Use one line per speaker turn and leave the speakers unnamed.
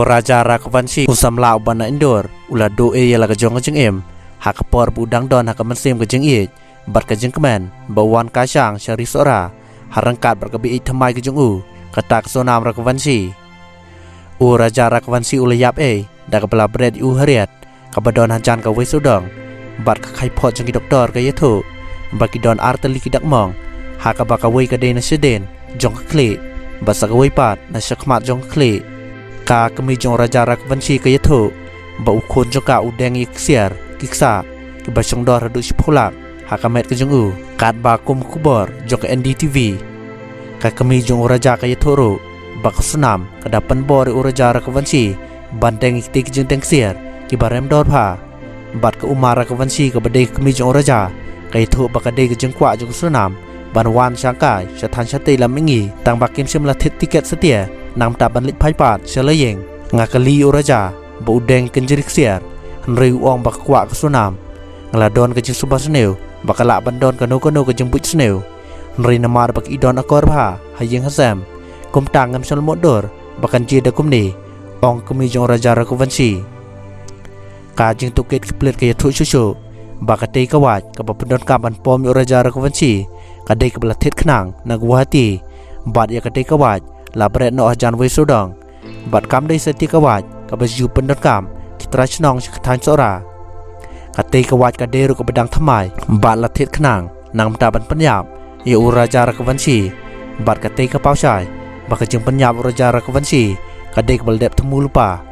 Raja Rakvanshi usam lau bana indoor ula do e yala kajong kajeng em hakapor budang don hakamansim kajeng e bat kajeng kemen bawan kasang syari sora harangkat berkebi itamai kajeng katak sonam Rakvanshi Raja Rakvanshi ula yap dak bela bred hariat kabadon hajan ka wesudong bat kai pot jeng doktor ka yetu baki don arteli kidak mong hakabaka wei ka dena seden jong kle basa ka wei pat na syakmat jong kle ka kami jong Raja Rakvanshi ka yetu ba ukon jong ka udeng iksiar kiksa ki basong dor hadu sipulak hakamet ka jong kat ba kum kubor jong ka NDTV ka kami jong Raja ka yetu ba sunam kadapan bor Raja Rakvanshi bandeng iktik jeng tengsiar ki barem dor pha bat ka umar Rakvanshi ka bade kami jong Raja ka yetu ba ka de jeng kwa jong sunam banwan sangkai satan sate lamingi tang bakim sim lathit tiket setia nam taban lit phai pat selayeng ngakali Raja bu deng kenjerik siar nriu ong bak kwa ka sunam ngladon ka jeng subas neu bakala bandon ka no ka jeng buj sneu nri namar bak idon akor pha hayeng hasam kum tangam sel modor bakan je da kumni ong kami jong Raja Rakvanshi ka jeng tuket kiplet ka yathu shushu bakate ka waj ka bapendon ka ban pom Raja Rakvanshi ka dei ka belathit khnang na Guwahati bat ya ka dei ka waj labret no ajan we sodong bat kam dei seti ka waj ka baju pendon kam kitra chnong shkathan sora ka dei ka waj ka dei ru ka bedang thamai bat lathit khnang nang ta ban penyap ya Raja Rakvanshi bat ka dei ka paushai ba ka jeng penyap Raja Rakvanshi ka dei ka beldep themu lupa